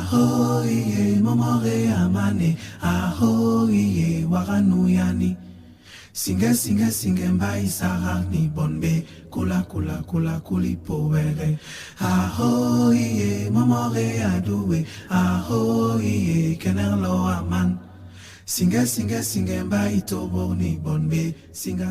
Ahoye momore amane, ahoye waranuyani. Singe mbai sarani bonbe, kula kuli powere. Ahoye momore aduwe, ahoye kenerlo aman. Singe mbai toboni bonbe, singa.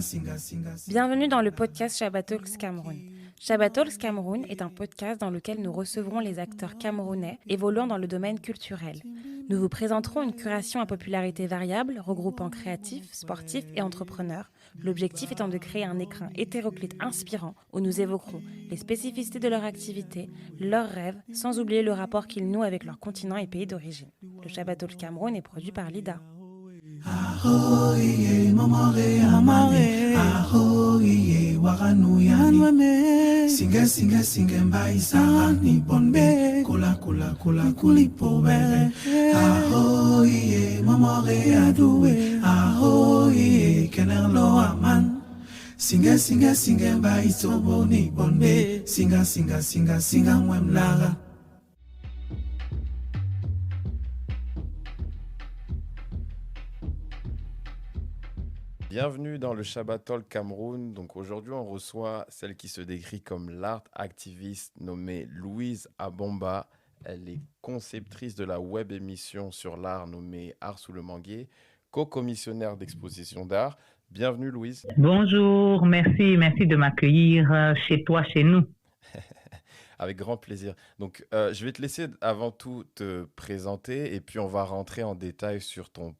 Bienvenue dans le podcast Shabbat Talks Cameroun. Shabbat Talks Cameroun est un podcast dans lequel nous recevrons les acteurs camerounais évoluant dans le domaine culturel. Nous vous présenterons une curation à popularité variable regroupant créatifs, sportifs et entrepreneurs, l'objectif étant de créer un écrin hétéroclite inspirant où nous évoquerons les spécificités de leur activité, leurs rêves, sans oublier le rapport qu'ils nouent avec leur continent et pays d'origine. Le Shabbat Talks Cameroun est produit par Lida. Ahoye momore amane, ahoye waranuyani. Singe mbai sarani bonbe, kula kuli powere. Ahoye momore aduwe, ahoye kenerlo aman. Singe mbai toboni bonbe, singa mwemlara. Bienvenue dans le Shabbat Talks Cameroun. Donc aujourd'hui, on reçoit celle qui se décrit comme l'art activiste nommée Louise Abomba. Elle est conceptrice de la web émission sur l'art nommée Art sous le manguier, co-commissionnaire d'exposition d'art. Bienvenue Louise. Bonjour, merci de m'accueillir chez toi, chez nous. Avec grand plaisir. Donc, je vais te laisser avant tout te présenter et puis on va rentrer en détail sur ton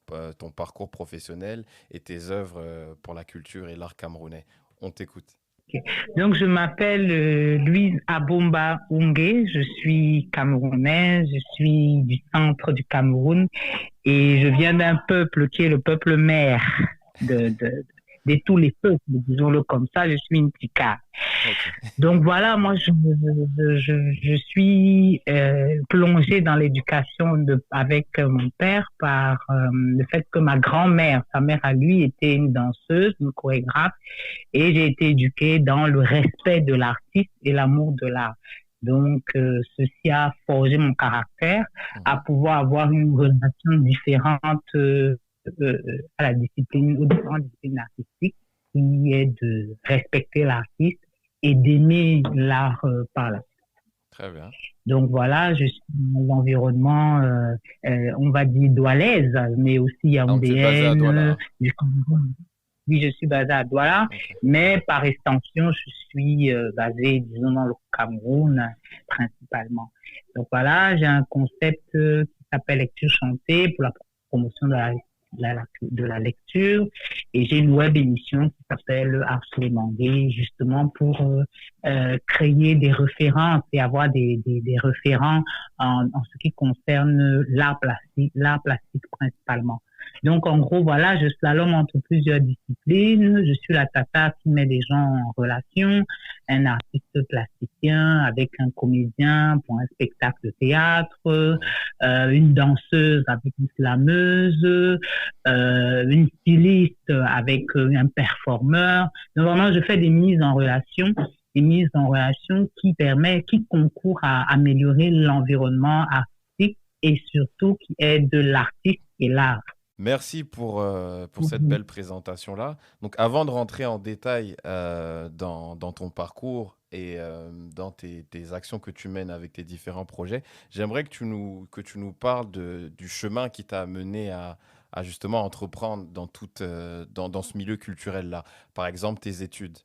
parcours professionnel et tes œuvres pour la culture et l'art camerounais. On t'écoute. Okay. Donc, je m'appelle Louise Abomba Unge, je suis camerounaise, je suis du centre du Cameroun et je viens d'un peuple qui est le peuple mère de tous les peuples, disons-le comme ça, je suis une Tika. Okay. Donc voilà, moi je suis plongée dans l'éducation avec mon père par le fait que ma grand-mère, sa mère à lui, était une danseuse, une chorégraphe, et j'ai été éduquée dans le respect de l'artiste et l'amour de l'art. Donc ceci a forgé mon caractère à pouvoir avoir une relation différente à la discipline, aux différentes disciplines artistiques, qui est de respecter l'artiste et d'aimer l'art par la suite. Très bien. Donc voilà, je suis dans l'environnement, on va dire doualaise, mais aussi yaoundéenne. Oui, je suis basée à Douala, okay. Mais par extension, je suis basée, disons, dans le Cameroun principalement. Donc voilà, j'ai un concept qui s'appelle lecture chantée pour la promotion de la lecture et j'ai une web émission qui s'appelle Art sous le manguier justement pour créer des références et avoir des référents en ce qui concerne l'art plastique principalement. Donc, en gros, voilà, je slalome entre plusieurs disciplines. Je suis la tata qui met des gens en relation, un artiste plasticien avec un comédien pour un spectacle de théâtre, une danseuse avec une slameuse, une styliste avec un performeur. Donc, vraiment, je fais des mises en relation qui concourent à améliorer l'environnement artistique et surtout qui aident l'artiste et l'art. Merci pour cette belle présentation-là. Donc, avant de rentrer en détail dans ton parcours et dans tes actions que tu mènes avec tes différents projets, j'aimerais que tu nous parles du chemin qui t'a amené à justement entreprendre dans ce milieu culturel-là. Par exemple, tes études.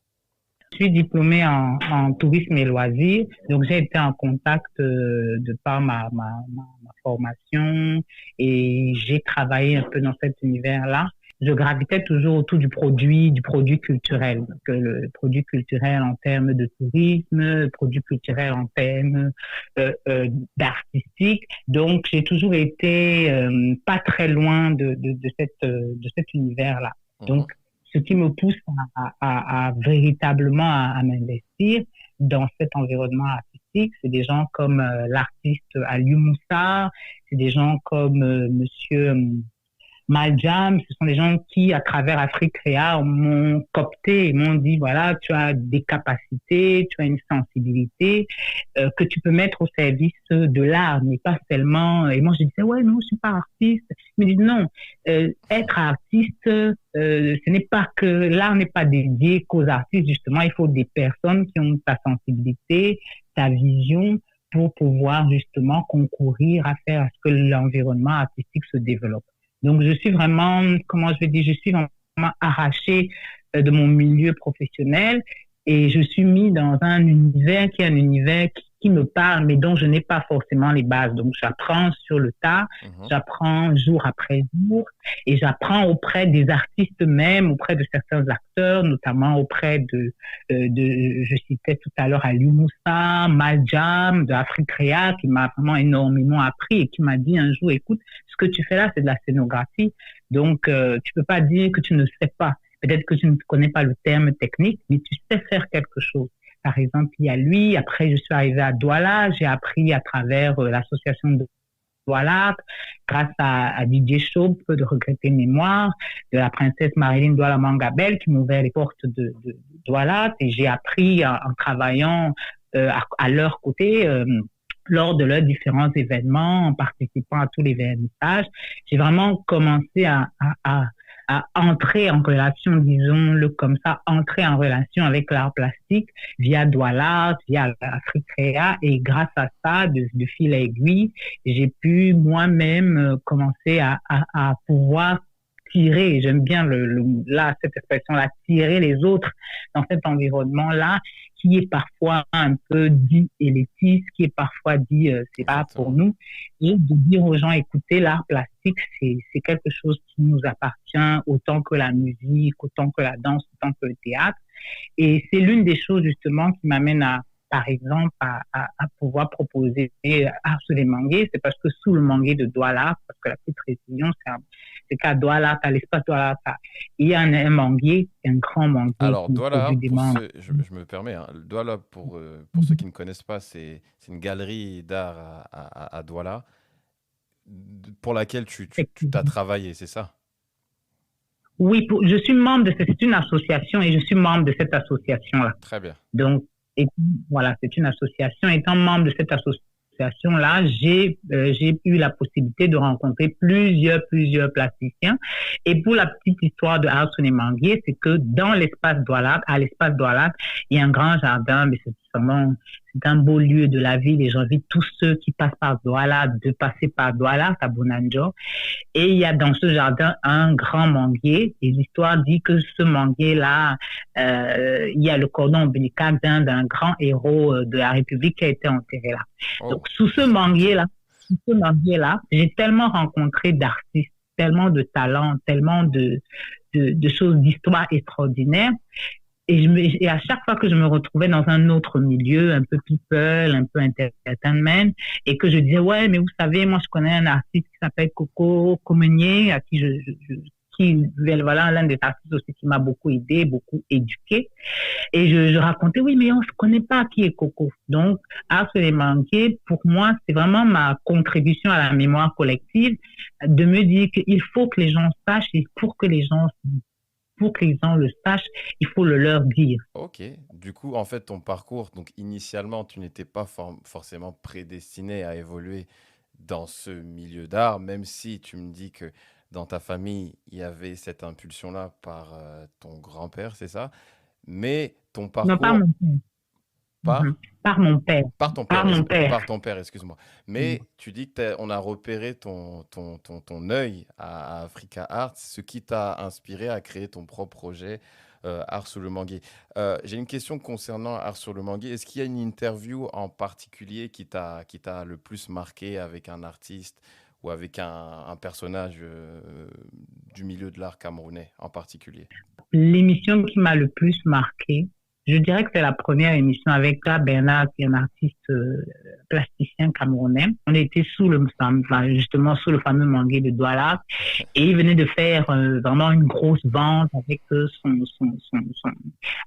Je suis diplômée en tourisme et loisirs, donc j'ai été en contact de par ma formation et j'ai travaillé un peu dans cet univers-là. Je gravitais toujours autour du produit culturel. Donc, le produit culturel en termes de tourisme, le produit culturel en termes d'artistique. Donc, j'ai toujours été pas très loin de cet univers-là. Donc, ce qui me pousse à véritablement à m'investir dans cet environnement artistique, c'est des gens comme l'artiste Aliou Moussa, c'est des gens comme monsieur Maljam, ce sont des gens qui, à travers Afrique Créa, m'ont coopté et m'ont dit, voilà, tu as des capacités, tu as une sensibilité que tu peux mettre au service de l'art, mais pas seulement... Et moi, je disais, ouais, non, je suis pas artiste. Ils me disent, non, être artiste, ce n'est pas que... L'art n'est pas dédié qu'aux artistes, justement. Il faut des personnes qui ont ta sensibilité, ta vision, pour pouvoir justement concourir à faire à ce que l'environnement artistique se développe. Donc, je suis vraiment, comment je vais dire, je suis vraiment arrachée de mon milieu professionnel et je suis mis dans un univers qui est un univers qui me parle, mais dont je n'ai pas forcément les bases. Donc, j'apprends sur le tas, j'apprends jour après jour et j'apprends auprès des artistes même, auprès de certains acteurs, notamment auprès je citais tout à l'heure Aliou Moussa, Maljam, de Afrique Créa, qui m'a vraiment énormément appris et qui m'a dit un jour, écoute, ce que tu fais là, c'est de la scénographie. Donc, tu peux pas dire que tu ne sais pas. Peut-être que tu ne connais pas le terme technique, mais tu sais faire quelque chose. Par exemple, il y a lui. Après, je suis arrivée à Douala. J'ai appris à travers l'association de Douala, grâce à Didier Chaub, de Regretter Mémoire, de la princesse Marilyn Douala Mangabel, qui m'ouvrait les portes de Douala. Et j'ai appris en travaillant à leur côté, lors de leurs différents événements, en participant à tous les vernissages. J'ai vraiment commencé à entrer en relation, disons-le comme ça, entrer en relation avec l'art plastique via Douala, via Afrique Créa, et grâce à ça, de fil à aiguille, j'ai pu moi-même commencer à pouvoir tirer, j'aime bien là, cette expression-là, tirer les autres dans cet environnement-là, qui est parfois un peu dit élitiste, qui est parfois dit c'est pas pour nous, et de dire aux gens, écoutez, l'art plastique, c'est quelque chose qui nous appartient autant que la musique, autant que la danse, autant que le théâtre. Et c'est l'une des choses justement qui m'amène par exemple, à pouvoir proposer Art sur les manguiers. C'est parce que sous le manguier de Douala, parce que la petite précision, c'est qu'à Douala, à l'espace Douala, il y a un manguier, un grand manguier. Alors, Douala, je me permets, hein, Douala, pour ceux qui ne connaissent pas, c'est une galerie d'art à Douala, pour laquelle tu as travaillé, c'est ça? Oui, je suis membre c'est une association et je suis membre de cette association-là. Très bien. Donc, voilà, c'est une association. Étant membre de cette association-là, j'ai eu la possibilité de rencontrer plusieurs plasticiens. Et pour la petite histoire de Art sur les manguiers, c'est que dans l'espace Douala, il y a un grand jardin, mais c'est un beau lieu de la ville et j'invite tous ceux qui passent par Douala de passer par Douala, à Bonanjo. Et il y a dans ce jardin un grand manguier et l'histoire dit que ce manguier-là, il y a le cordon ombilical d'un grand héros de la République qui a été enterré là. Oh. Donc sous ce manguier-là, j'ai tellement rencontré d'artistes, tellement de talents, tellement de choses d'histoire extraordinaires. Et à chaque fois que je me retrouvais dans un autre milieu, un peu people, un peu entertainment, et que je disais, ouais, mais vous savez, moi, je connais un artiste qui s'appelle Coco Comenier, à qui voilà, l'un des artistes aussi qui m'a beaucoup aidé, beaucoup éduqué. Et je racontais, oui, mais on se connaît pas qui est Coco. Donc, Art sur les manguiers, pour moi, c'est vraiment ma contribution à la mémoire collective, de me dire qu'il faut que les gens sachent et pour que les gens le sachent, il faut le leur dire. Ok. Du coup, en fait, ton parcours, donc initialement, tu n'étais pas forcément prédestiné à évoluer dans ce milieu d'art, même si tu me dis que dans ta famille, il y avait cette impulsion-là par ton grand-père, c'est ça? Mais ton parcours... Non, pas mon père. Par mon père. Par ton père, excuse-moi. Mais tu dis qu'on a repéré ton œil à Africa Art, ce qui t'a inspiré à créer ton propre projet Art sur le manguier. J'ai une question concernant Art sur le manguier. Est-ce qu'il y a une interview en particulier qui t'a le plus marqué avec un artiste ou avec un personnage du milieu de l'art camerounais en particulier? L'émission qui m'a le plus marqué, Je dirais que c'est la première émission avec Bernard, qui est un artiste plasticien camerounais. On était justement sous le fameux mangué de Douala, et il venait de faire vraiment une grosse vente avec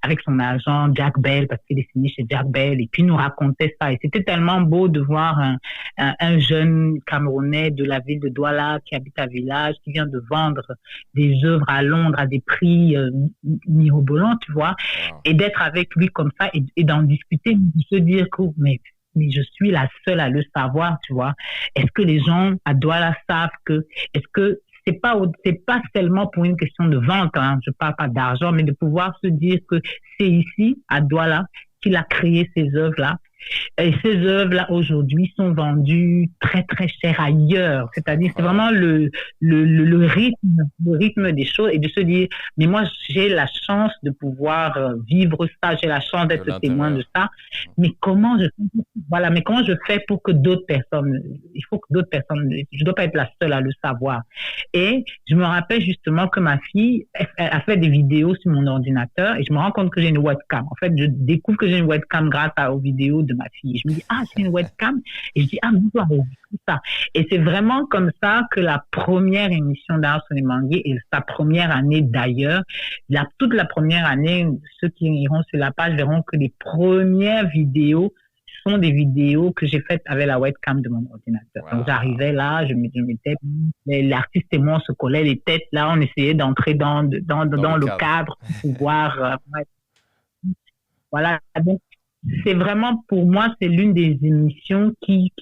avec son agent Jack Bell, parce qu'il est signé chez Jack Bell, et puis il nous racontait ça. Et c'était tellement beau de voir un jeune Camerounais de la ville de Douala qui habite à Village, qui vient de vendre des œuvres à Londres à des prix mirobolants, tu vois, et d'être avec lui comme ça et d'en discuter, de se dire que mais je suis la seule à le savoir, tu vois. Est-ce que les gens à Douala savent est-ce que c'est pas seulement pour une question de vente, hein, je parle pas d'argent, mais de pouvoir se dire que c'est ici, à Douala, qu'il a créé ces œuvres-là. Et ces œuvres-là, aujourd'hui, sont vendues très, très cher ailleurs. C'est-à-dire, c'est vraiment le rythme des choses, et de se dire, mais moi, j'ai la chance de pouvoir vivre ça, j'ai la chance d'être témoin de ça. Mais comment je fais pour que d'autres personnes, je dois pas être la seule à le savoir. Et je me rappelle justement que ma fille, elle a fait des vidéos sur mon ordinateur, et je me rends compte que j'ai une webcam. En fait, je découvre que j'ai une webcam grâce aux vidéos de ma fille. Je me dis, c'est une webcam. Et je dis, mais ça. Et c'est vraiment comme ça que la première émission d'Art sur les manguiers, et sa première année d'ailleurs, toute la première année, ceux qui iront sur la page verront que les premières vidéos sont des vidéos que j'ai faites avec la webcam de mon ordinateur. Donc j'arrivais là, je mettais, l'artiste et moi on se collait les têtes là, on essayait d'entrer dans le cadre pour pouvoir voilà. Donc c'est vraiment, pour moi, c'est l'une des émissions qui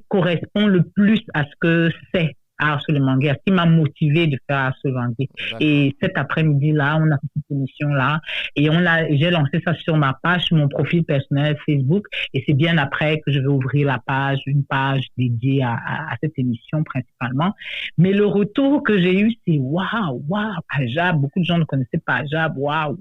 correspond le plus à ce que c'est Art sur le manguier, ce qui m'a motivé de faire Art sur le manguier. Et cet après-midi-là, on a fait cette émission-là, et j'ai lancé ça sur ma page, sur mon profil personnel Facebook, et c'est bien après que je vais ouvrir une page dédiée à cette émission principalement. Mais le retour que j'ai eu, c'est waouh, Ajab, beaucoup de gens ne connaissaient pas Ajab, waouh.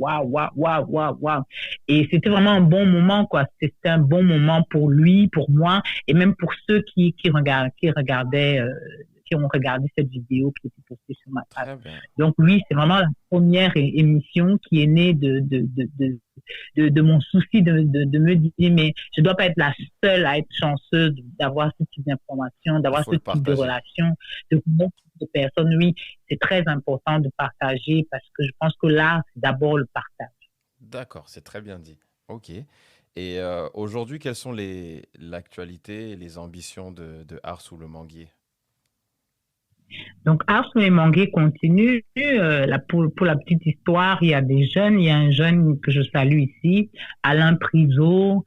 Et c'était vraiment un bon moment, quoi. C'était un bon moment pour lui, pour moi, et même pour ceux qui regardaient, qui ont regardé cette vidéo qui était postée sur ma page. Donc oui, c'est vraiment la première émission qui est née de mon souci de me dire, mais je dois pas être la seule à être chanceuse d'avoir ce type d'informations, d'avoir ce type de relations, de connaître de personnes. Oui, c'est très important de partager, parce que je pense que l'art, c'est d'abord le partage. D'accord, c'est très bien dit. Ok. Et aujourd'hui, quelles sont l'actualité et les ambitions de Art sous le manguier? Donc, Art sur les manguiers continue. Pour la petite histoire, il y a un jeune que je salue ici, Alain Priso,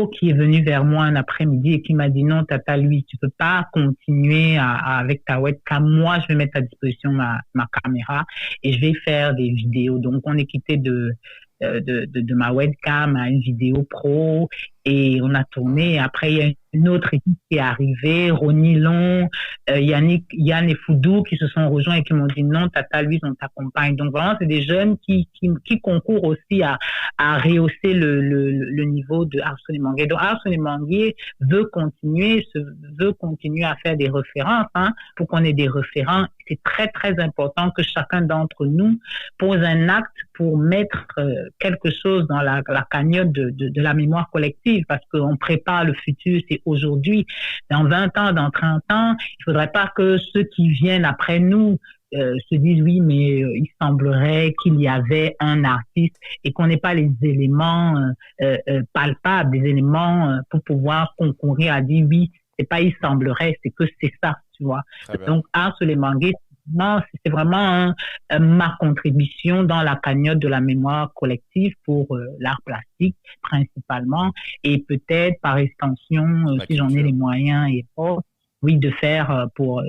qui est venu vers moi un après-midi et qui m'a dit, non, Tata, lui, tu peux pas continuer avec ta webcam. Moi, je vais mettre à disposition ma caméra et je vais faire des vidéos. Donc, on est quitté de ma webcam à une vidéo pro, et on a tourné. Après, il y a une autre équipe qui est arrivée, Ronnie Long, Yann et Foudou, qui se sont rejoints et qui m'ont dit non, Tata, lui, on t'accompagne. Donc vraiment, c'est des jeunes qui concourent aussi à rehausser le niveau de Art sur les manguiers. Donc Art sur les manguiers veut continuer à faire des références, pour qu'on ait des référents. C'est très, très important que chacun d'entre nous pose un acte pour mettre quelque chose dans la cagnotte de la mémoire collective, parce qu'on prépare le futur, c'est aujourd'hui. Dans 20 ans, dans 30 ans, il faudrait pas que ceux qui viennent après nous se disent oui, mais il semblerait qu'il y avait un artiste, et qu'on n'ait pas les éléments palpables, des éléments pour pouvoir concourir à dire oui, c'est pas il semblerait, c'est que c'est ça, tu vois. Donc Art sur les manguiers, c'est vraiment ma contribution dans la cagnotte de la mémoire collective pour l'art plastique principalement, et peut-être par extension, si j'en ai les moyens et oui, de faire pour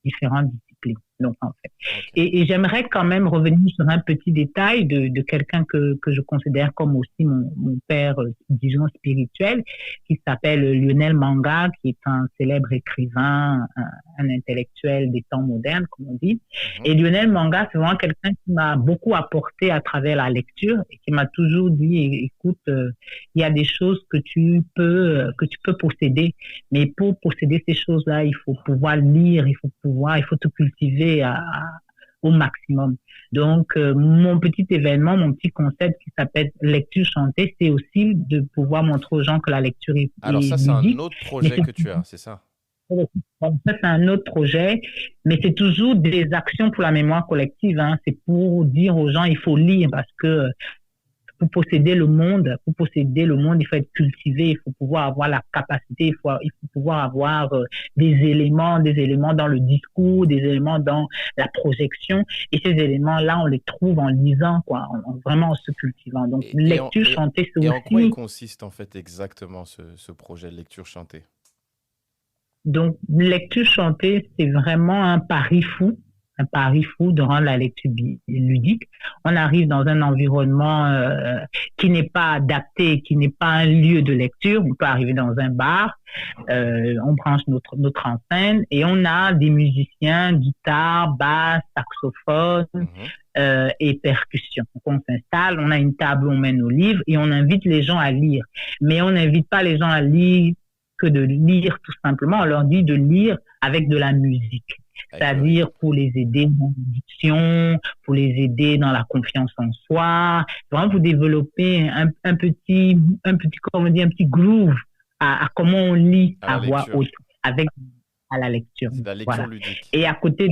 différentes disciplines. Donc, en fait. Et j'aimerais quand même revenir sur un petit détail de quelqu'un que je considère comme aussi mon père, disons, spirituel, qui s'appelle Lionel Manga, qui est un célèbre écrivain, un intellectuel des temps modernes, comme on dit. Et Lionel Manga, c'est vraiment quelqu'un qui m'a beaucoup apporté à travers la lecture, et qui m'a toujours dit, écoute, il y a des choses que tu peux posséder, mais pour posséder ces choses-là, il faut pouvoir lire, il faut te cultiver au maximum. Donc, mon petit événement, mon petit concept qui s'appelle lecture chantée, c'est aussi de pouvoir montrer aux gens que la lecture est Alors ça, c'est un autre projet que tu as, c'est ça? Ça, c'est un autre projet, mais c'est toujours des actions pour la mémoire collective. Hein. C'est pour dire aux gens, il faut lire parce que pour posséder le monde, il faut être cultivé, il faut pouvoir avoir la capacité, il faut pouvoir avoir des éléments dans le discours, des éléments dans la projection. Et ces éléments-là, on les trouve en lisant, quoi, vraiment en se cultivant. Donc, lecture chantée, c'est aussi... Et en quoi il consiste, en fait, exactement ce projet de lecture chantée? Donc, lecture chantée, c'est vraiment un pari fou de rendre la lecture ludique. On arrive dans un environnement qui n'est pas adapté, qui n'est pas un lieu de lecture. On peut arriver dans un bar, on branche notre enseigne et on a des musiciens, guitare, basse, saxophone et percussion. Donc, on s'installe, on a une table, on met nos livres et on invite les gens à lire. Mais on n'invite pas les gens à lire que de lire tout simplement. On leur dit de lire avec de la musique. C'est-à-dire pour les aider dans l'addiction, pour les aider dans la confiance en soi, vraiment pour développer un petit groove à comment on lit à voix haute à la lecture. C'est de la lecture ludique. Et à côté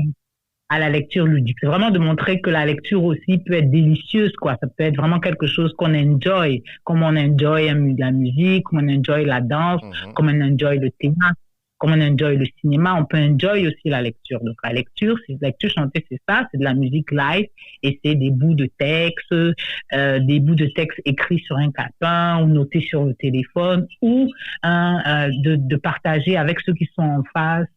à la lecture ludique, c'est vraiment de montrer que la lecture aussi peut être délicieuse, quoi. Ça peut être vraiment quelque chose qu'on enjoy, comme on enjoy la musique, comme on enjoy la danse, comme on enjoy le théâtre. Comme on enjoy le cinéma, on peut enjoy aussi la lecture. Donc, la lecture chantée, c'est ça, c'est de la musique live et c'est des bouts de texte, écrits sur un calepin ou notés sur le téléphone ou de partager avec ceux qui sont en face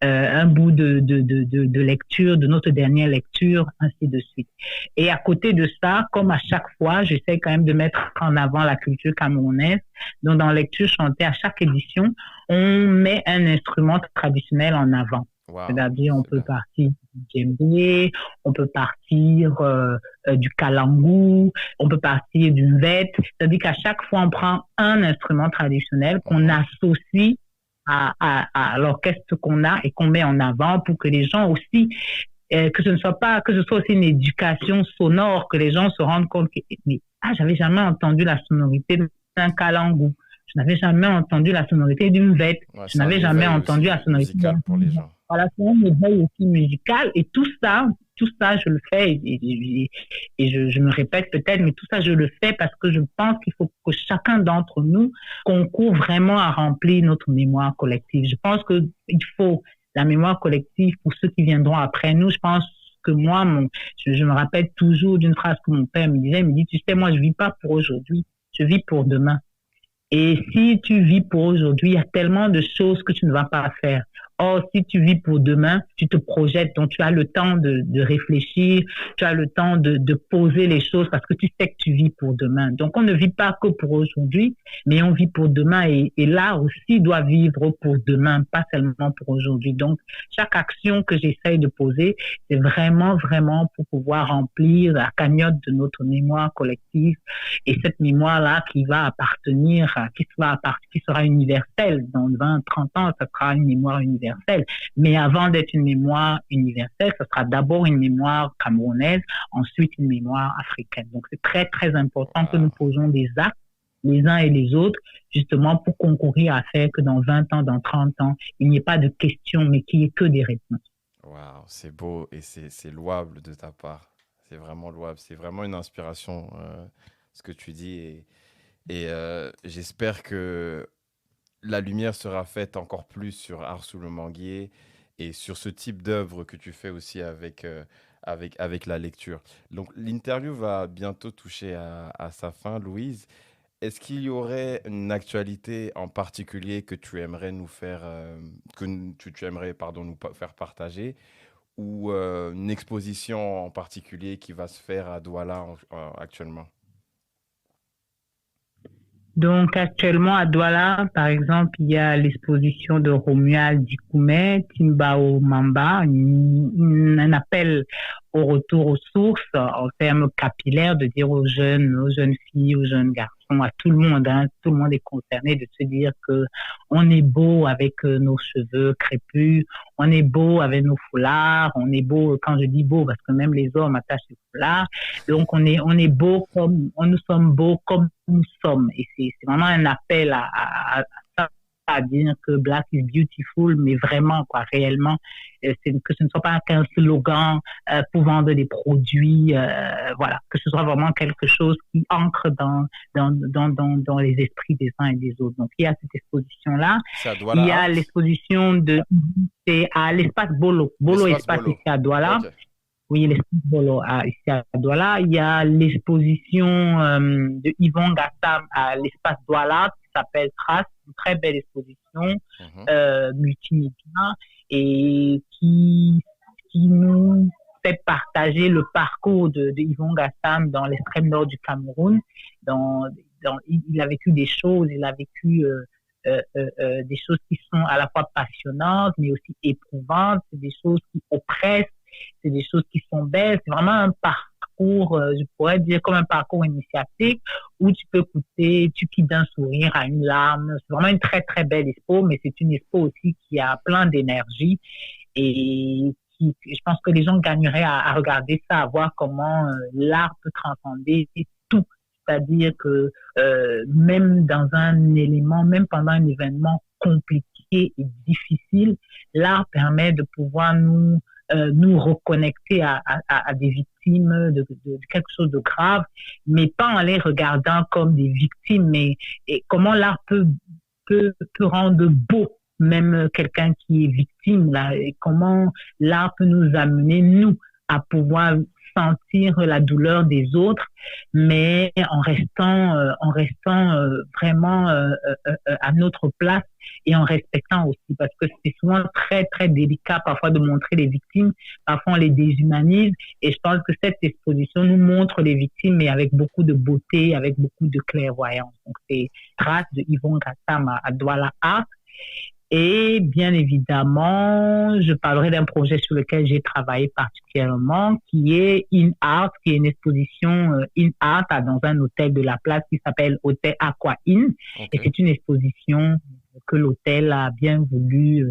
un bout de lecture, de notre dernière lecture, ainsi de suite. Et à côté de ça, comme à chaque fois, j'essaie quand même de mettre en avant la culture camerounaise. Donc, dans lecture chantée, à chaque édition, on met un instrument traditionnel en avant. Wow, c'est-à-dire, on peut partir du djembé, on peut partir du kalangu, on peut partir du mvet. C'est-à-dire qu'à chaque fois, on prend un instrument traditionnel qu'on associe à l'orchestre qu'on a et qu'on met en avant pour que les gens aussi, que ce soit aussi une éducation sonore, que les gens se rendent compte que j'avais jamais entendu la sonorité d'un kalangu. Je n'avais jamais entendu la sonorité d'une vête. Je n'avais jamais entendu la sonorité pour les gens. Voilà, c'est un éveil aussi musical. Et tout ça, je le fais. Et je me répète peut-être, mais tout ça, je le fais parce que je pense qu'il faut que chacun d'entre nous concourt vraiment à remplir notre mémoire collective. Je pense qu'il faut la mémoire collective pour ceux qui viendront après nous. Je pense que moi, je me rappelle toujours d'une phrase que mon père me disait. Il me dit, tu sais, moi, je vis pas pour aujourd'hui, je vis pour demain. Et si tu vis pour aujourd'hui, il y a tellement de choses que tu ne vas pas faire. Or, si tu vis pour demain, tu te projettes, donc tu as le temps de réfléchir, tu as le temps de poser les choses parce que tu sais que tu vis pour demain. Donc, on ne vit pas que pour aujourd'hui, mais on vit pour demain et l'art aussi doit vivre pour demain, pas seulement pour aujourd'hui. Donc, chaque action que j'essaye de poser, c'est vraiment, vraiment pour pouvoir remplir la cagnotte de notre mémoire collective et cette mémoire-là qui va appartenir, qui sera universelle. Dans 20, 30 ans, ça sera une mémoire universelle. Mais avant d'être une mémoire universelle, ce sera d'abord une mémoire camerounaise, ensuite une mémoire africaine. Donc, c'est très, très important que nous posons des actes, les uns et les autres, justement pour concourir à faire que dans 20 ans, dans 30 ans, il n'y ait pas de questions, mais qu'il n'y ait que des réponses. Waouh, c'est beau et c'est louable de ta part. C'est vraiment louable. C'est vraiment une inspiration, ce que tu dis. Et j'espère que la lumière sera faite encore plus sur Art sous le manguier et sur ce type d'œuvre que tu fais aussi avec la lecture. Donc, l'interview va bientôt toucher à sa fin, Louise. Est-ce qu'il y aurait une actualité en particulier que tu aimerais nous faire, nous faire partager ou une exposition en particulier qui va se faire à Douala actuellement? Donc, actuellement, à Douala, par exemple, il y a l'exposition de Romuald Dikoumé, Timbao Mamba, un appel au retour aux sources en termes capillaires, de dire aux jeunes filles, aux jeunes garçons, façon à tout le monde, hein, tout le monde est concerné de se dire que on est beau avec nos cheveux crépus, on est beau avec nos foulards, on est beau, quand je dis beau, parce que même les hommes attachent les foulards, donc on est beau nous sommes beaux comme nous sommes, et c'est vraiment un appel à dire que Black is beautiful, mais vraiment, quoi, réellement, que ce ne soit pas qu'un slogan pour vendre des produits, voilà, que ce soit vraiment quelque chose qui ancre dans les esprits des uns et des autres. Donc, il y a cette exposition-là. Il y a l'exposition c'est à l'espace Bolo. Bolo Espace ici à Douala. Okay. Oui, l'espace Bolo ici à Douala. Il y a l'exposition de Yvon Gassam à l'espace Douala qui s'appelle Trace, une très belle exposition multimédia et qui nous fait partager le parcours de Yvon Gassam dans l'extrême nord du Cameroun. Il a vécu des choses, il a vécu des choses qui sont à la fois passionnantes mais aussi éprouvantes, c'est des choses qui oppressent, c'est des choses qui sont belles, c'est vraiment un parcours, je pourrais dire comme un parcours initiatique où tu peux écouter, tu quittes d'un sourire à une larme. C'est vraiment une très très belle expo, mais c'est une expo aussi qui a plein d'énergie et je pense que les gens gagneraient à regarder ça, à voir comment l'art peut transcender tout. C'est-à-dire que même dans un élément, même pendant un événement compliqué et difficile, l'art permet de pouvoir nous reconnecter à des victimes de quelque chose de grave, mais pas en les regardant comme des victimes, mais comment l'art peut rendre beau même quelqu'un qui est victime, là, et comment l'art peut nous amener, nous, à pouvoir sentir la douleur des autres, mais en restant vraiment à notre place et en respectant aussi, parce que c'est souvent très très délicat parfois de montrer les victimes, parfois on les déshumanise, et je pense que cette exposition nous montre les victimes, mais avec beaucoup de beauté, avec beaucoup de clairvoyance. Donc c'est Trace de Yvon Gassam à Douala Art. Et bien évidemment, je parlerai d'un projet sur lequel j'ai travaillé particulièrement, qui est In Art, qui est une exposition In Art dans un hôtel de la place qui s'appelle Hôtel Aqua Inn. Okay. Et c'est une exposition que l'hôtel a bien voulu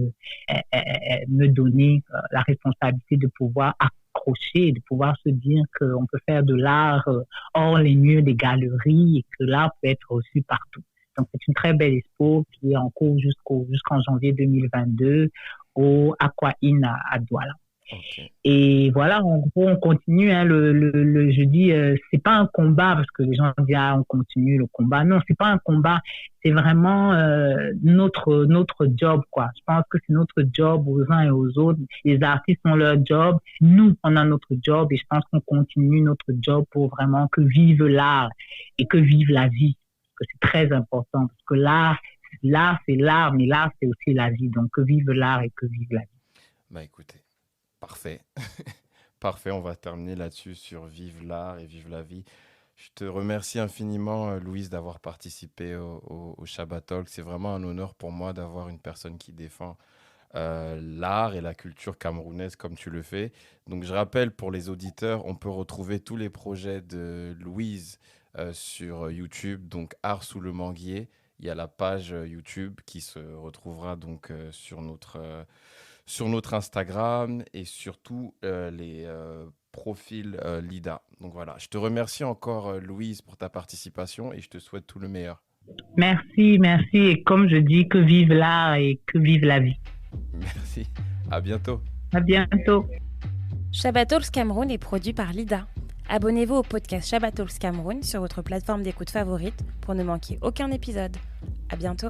me donner la responsabilité de pouvoir accrocher et de pouvoir se dire qu'on peut faire de l'art hors les murs des galeries et que l'art peut être reçu partout. Donc, c'est une très belle expo qui est en cours jusqu'en janvier 2022 au Aqua Inn à Douala. Okay. Et voilà, en gros, on continue. Hein, le jeudi, c'est pas un combat parce que les gens disent on continue le combat. Non, c'est pas un combat. C'est vraiment notre job, quoi. Je pense que c'est notre job aux uns et aux autres. Les artistes ont leur job. Nous, on a notre job et je pense qu'on continue notre job pour vraiment que vive l'art et que vive la vie. C'est très important parce que l'art c'est l'art, mais l'art c'est aussi la vie. Donc que vive l'art et que vive la vie. Bah écoutez, parfait. Parfait, on va terminer là-dessus sur vive l'art et vive la vie. Je te remercie infiniment, Louise, d'avoir participé au Shabbat Talk. C'est vraiment un honneur pour moi d'avoir une personne qui défend l'art et la culture camerounaise comme tu le fais. Donc je rappelle pour les auditeurs, on peut retrouver tous les projets de Louise sur YouTube, donc Art sous le manguier. Il y a la page YouTube qui se retrouvera donc sur notre Instagram et surtout les profils Lida. Donc voilà, je te remercie encore Louise pour ta participation et je te souhaite tout le meilleur. Merci. Et comme je dis, que vive l'art et que vive la vie. Merci. À bientôt. À bientôt. Shabbat Talks Cameroun est produit par Lida. Abonnez-vous au podcast Shabbat Talks Cameroun sur votre plateforme d'écoute favorite pour ne manquer aucun épisode. À bientôt.